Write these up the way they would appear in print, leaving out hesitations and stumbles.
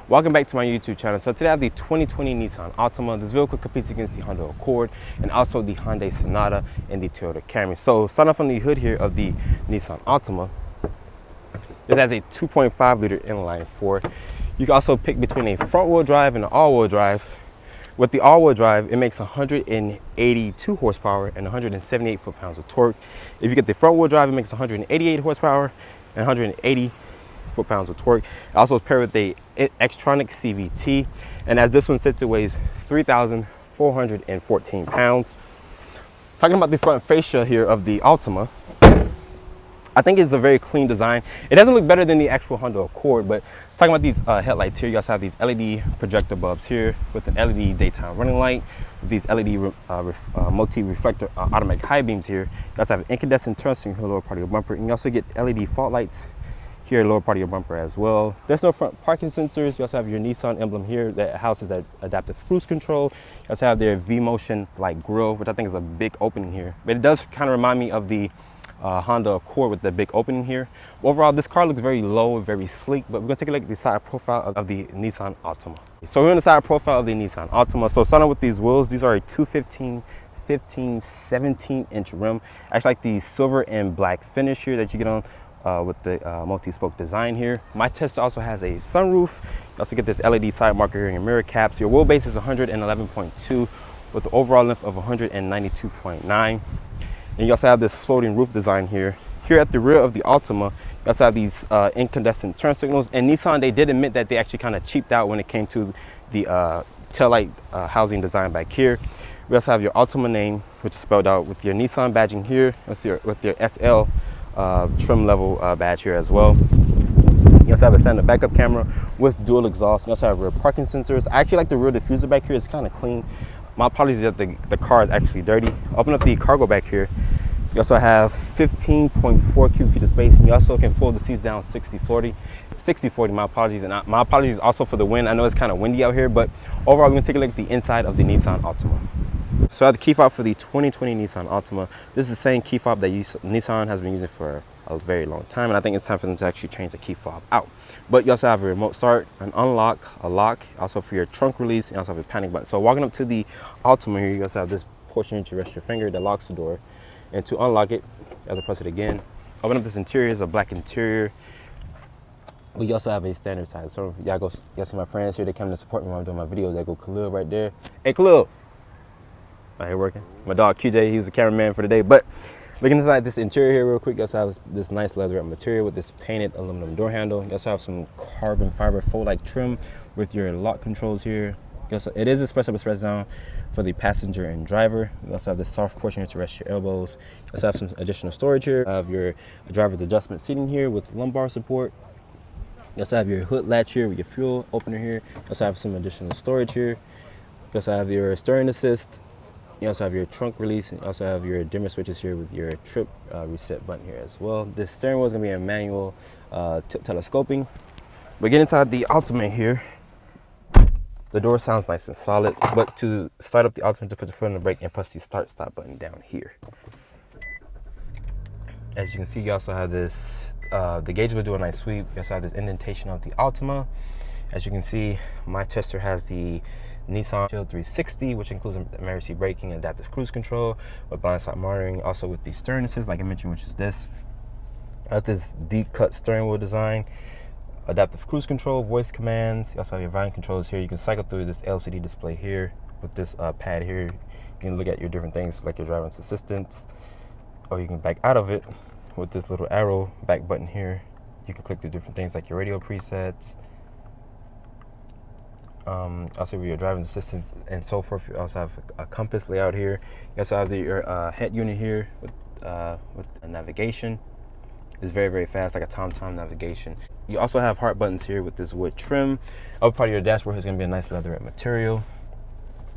Welcome back to my YouTube channel. So today I have the 2020 Nissan Altima. This vehicle competes against the Honda Accord and also the Hyundai Sonata and the Toyota Camry. So starting off on the hood here of the Nissan Altima, it has a 2.5 liter inline four. You can also pick between a front wheel drive and an all wheel drive. With the all wheel drive, it makes 182 horsepower and 178 foot-pounds of torque. If you get the front wheel drive, it makes 188 horsepower and 180 foot-pounds of torque. It also is paired with a Xtronic CVT, and as this one sits, it weighs 3,414 pounds. Talking about the front fascia here of the Altima, I think it's a very clean design. It doesn't look better than the actual Honda Accord, but talking about these headlights here, you guys have these LED projector bulbs here with an LED daytime running light, with these LED multi-reflector automatic high beams here. You guys have an incandescent turn signal lower part of your bumper, and you also get LED fog lights here lower part of your bumper as well. There's no front parking sensors. You also have your Nissan emblem here that houses that adaptive cruise control. You also have their V-Motion like grille, which I think is a big opening here, but it does kind of remind me of the Honda Accord with the big opening here. Overall, this car looks very low and very sleek, but we're gonna take a look at the side profile of the Nissan Altima. So we're on the side profile of the Nissan Altima. So starting with these wheels, these are a 215, 15, 17-inch rim. I actually like the silver and black finish here that you get on with the multi-spoke design here. My Tesla also has a sunroof. You also get this LED side marker here in your mirror caps. Your wheelbase is 111.2 with the overall length of 192.9. And you also have this floating roof design here. Here at the rear of the Altima, you also have these incandescent turn signals. And Nissan, they did admit that they actually kind of cheaped out when it came to the taillight housing design back here. We also have your Altima name, which is spelled out with your Nissan badging here. With your SL trim level badge here as well. You also have a standard backup camera with dual exhaust. You also have rear parking sensors. I actually like the rear diffuser back here. It's kind of clean. My apologies that the car is actually dirty. Open up the cargo back here. You also have 15.4 cubic feet of space, and you also can fold the seats down 60-40. 60-40, my apologies. And my apologies also for the wind. I know it's kind of windy out here, but overall, we're gonna take a look at the inside of the Nissan Altima. So I have the key fob for the 2020 Nissan Altima. This is the same key fob that Nissan has been using for a very long time, and I think it's time for them to actually change the key fob out. But you also have a remote start, an unlock, a lock, also for your trunk release, and also have a panic button. So walking up to the Altima here, you also have this portion to rest your finger that locks the door. And to unlock it, you have to press it again. Open up this interior, it's a black interior. But you also have a standard size. So y'all go see my friends here, they come to support me when I'm doing my videos. They go Khalil right there. Hey Khalil! Out here working. My dog QJ, he was the cameraman for the day. But looking inside this interior here real quick, you also have this nice leather material with this painted aluminum door handle. You also have some carbon fiber fold-like trim with your lock controls here. It is express down for the passenger and driver. You also have this soft portion here to rest your elbows. You also have some additional storage here. You have your driver's adjustment seating here with lumbar support. You also have your hood latch here with your fuel opener here. You also have some additional storage here. You also have your steering assist. You also have your trunk release, and you also have your dimmer switches here with your trip reset button here as well. This steering wheel is going to be a manual telescoping. But get inside the Altima here. The door sounds nice and solid, but to start up the Altima, to put the foot on the brake and press the start-stop button down here. As you can see, you also have this, the gauge will do a nice sweep. You also have this indentation of the Altima. As you can see, my tester has the Nissan Shield 360, which includes emergency braking and adaptive cruise control with blind spot monitoring, also with the steering assist, like I mentioned, which is this. I have this deep cut steering wheel design, adaptive cruise control, voice commands. You also have your volume controls here. You can cycle through this LCD display here with this pad here. You can look at your different things like your driver's assistance, or you can back out of it with this little arrow back button here. You can click through different things like your radio presets, also with your driving assistance and so forth. You also have a compass layout here. You also have your head unit here with a navigation. It's very, very fast, like a TomTom navigation. You also have heart buttons here with this wood trim. Upper part of your dashboard is going to be a nice leatherette material.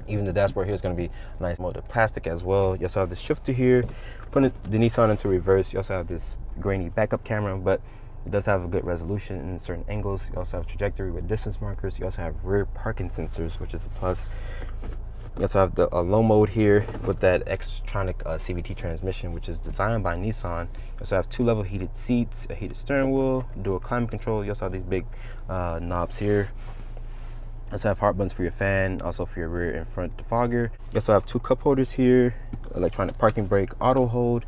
Even the dashboard here is going to be nice molded plastic as well. You also have the shifter here, putting the Nissan into reverse. You also have this grainy backup camera, but it does have a good resolution in certain angles. You also have trajectory with distance markers. You also have rear parking sensors, which is a plus. You also have the low mode here with that Xtronic CVT transmission, which is designed by Nissan. You also have 2-level heated seats, a heated steering wheel, dual climate control. You also have these big knobs here. You also have heart buttons for your fan, also for your rear and front defogger. You also have 2 cup holders here, electronic parking brake, auto hold.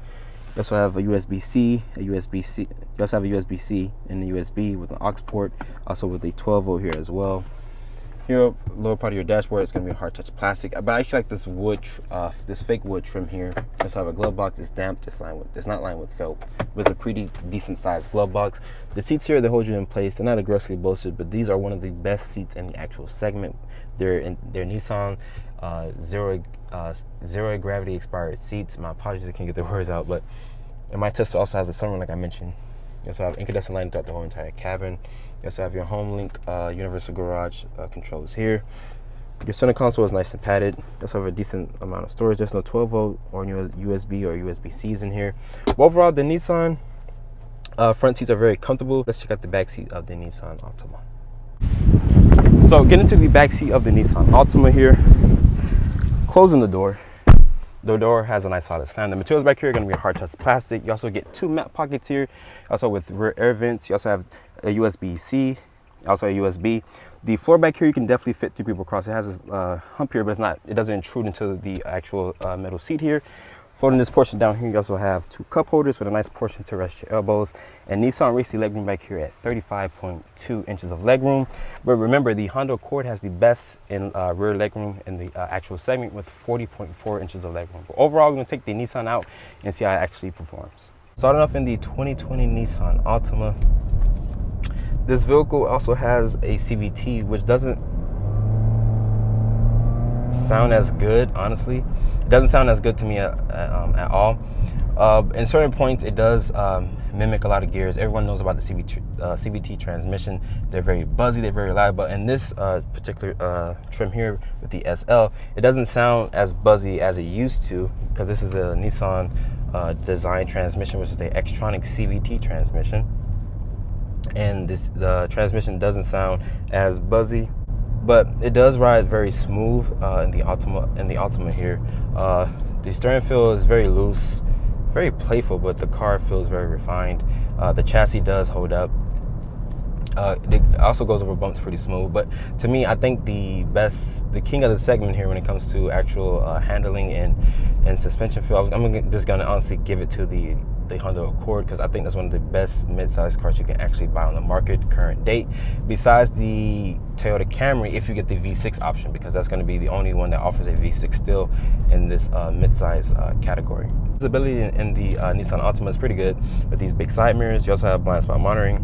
You also have a USB-C, a USB-C. You also have a USB-C and a USB with an aux port, also with a 12-volt here as well. Here, lower part of your dashboard is going to be a hard touch plastic, but I actually like this wood, this fake wood trim here. You also have a glove box. It's damp. It's not lined with felt, but it's a pretty decent sized glove box. The seats here, they hold you in place. They're not aggressively bolstered, but these are one of the best seats in the actual segment. They're Nissan zero gravity expired seats. My apologies, I can't get the words out, but and my Tesla also has a sunroof, like I mentioned. You also have incandescent lighting throughout the whole entire cabin. You also have your HomeLink universal garage controls here. Your center console is nice and padded. You also have a decent amount of storage. There's no 12-volt or USB or USB-Cs in here. But overall, the Nissan front seats are very comfortable. Let's check out the back seat of the Nissan Altima. So getting to the back seat of the Nissan Altima here. Closing the door. The door has a nice solid slam. The materials back here are going to be hard touch plastic. You also get 2 mat pockets here, also with rear air vents. You also have a USB-C, also a USB. The floor back here, you can definitely fit 3 people across. It has this hump here, but it doesn't intrude into the actual metal seat here. Folding this portion down here, you also have 2 cup holders with a nice portion to rest your elbows. And Nissan raised the legroom back here at 35.2 inches of legroom. But remember, the Honda Accord has the best in rear legroom in the actual segment with 40.4 inches of legroom. But overall, we're going to take the Nissan out and see how it actually performs. Starting off in the 2020 Nissan Altima. This vehicle also has a CVT, which doesn't sound as good, honestly. It doesn't sound as good to me at all. In certain points, it does mimic a lot of gears. Everyone knows about the CVT transmission. They're very buzzy, they're very loud, but in this particular trim here with the SL, it doesn't sound as buzzy as it used to, because this is a Nissan design transmission, which is the Xtronic CVT transmission. And the transmission doesn't sound as buzzy, but it does ride very smooth in the Altima here. The steering feel is very loose, very playful, but the car feels very refined. The chassis does hold up. It also goes over bumps pretty smooth, but to me, I think the king of the segment here when it comes to actual handling and suspension feel, I'm just gonna honestly give it to the Honda Accord, because I think that's one of the best mid-size cars you can actually buy on the market current date, besides the Toyota Camry, if you get the V6 option, because that's going to be the only one that offers a V6 still in this mid-size category. Visibility in the Nissan Altima is pretty good with these big side mirrors. You also have blind spot monitoring.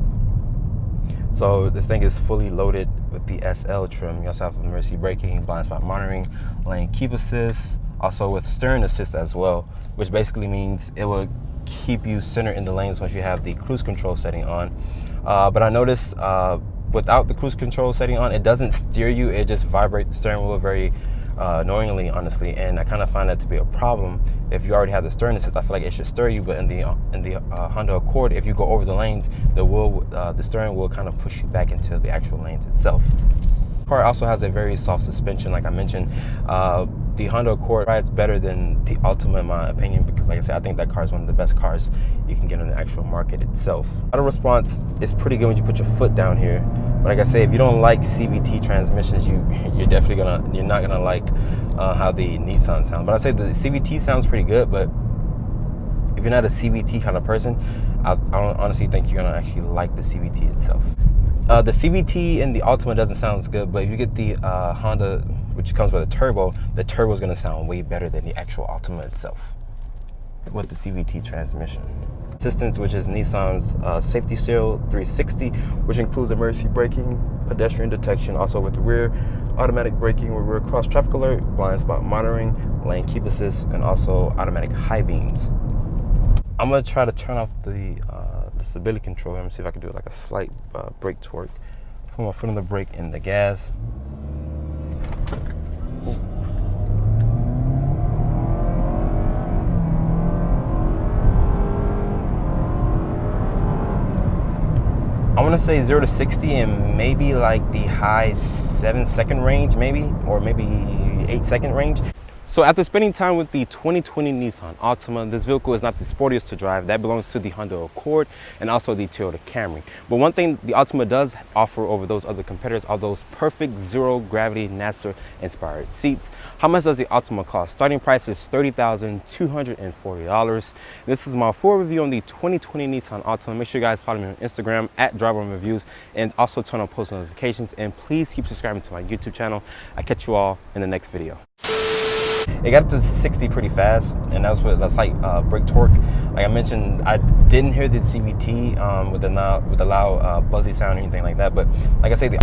So this thing is fully loaded with the SL trim. You also have emergency braking, blind spot monitoring, lane keep assist, also with stern assist as well, which basically means it will keep you centered in the lanes once you have the cruise control setting on. But I noticed without the cruise control setting on, it doesn't steer you. It just vibrates the steering wheel very annoyingly, honestly, and I kind of find that to be a problem. If you already have the stern assist, I feel like it should stir you, but in the Honda Accord, if you go over the lanes, the steering will kind of push you back into the actual lanes itself. The car also has a very soft suspension, like I mentioned. The Honda Accord rides better than the Altima in my opinion, because like I said, I think that car is one of the best cars you can get on the actual market itself. Auto response is pretty good when you put your foot down here. But like I say, if you don't like CVT transmissions, you're not gonna like how the Nissan sounds. But I say the CVT sounds pretty good, but if you're not a CVT kind of person, I don't honestly think you're gonna actually like the CVT itself. The CVT in the Altima doesn't sound as good, but if you get the Honda, which comes with a turbo, the turbo is going to sound way better than the actual Altima itself with the CVT transmission. Assistance, which is Nissan's Safety Shield 360, which includes emergency braking, pedestrian detection, also with rear automatic braking, rear cross traffic alert, blind spot monitoring, lane keep assist, and also automatic high beams. I'm going to try to turn off the stability control here and see if I can do like a slight brake torque. Put my foot on the brake and the gas. Ooh. I want to say 0 to 60 and maybe like the high 7-second range, maybe, or maybe 8-second range. So after spending time with the 2020 Nissan Altima, this vehicle is not the sportiest to drive. That belongs to the Honda Accord and also the Toyota Camry. But one thing the Altima does offer over those other competitors are those perfect zero gravity NASA inspired seats. How much does the Altima cost? Starting price is $30,240. This is my full review on the 2020 Nissan Altima. Make sure you guys follow me on Instagram at @DriveOnReviews, and also turn on post notifications, and please keep subscribing to my YouTube channel. I'll catch you all in the next video. It got up to 60 pretty fast, and that's like brake torque. Like I mentioned, I didn't hear the CVT with the loud buzzy sound or anything like that. But like I say, the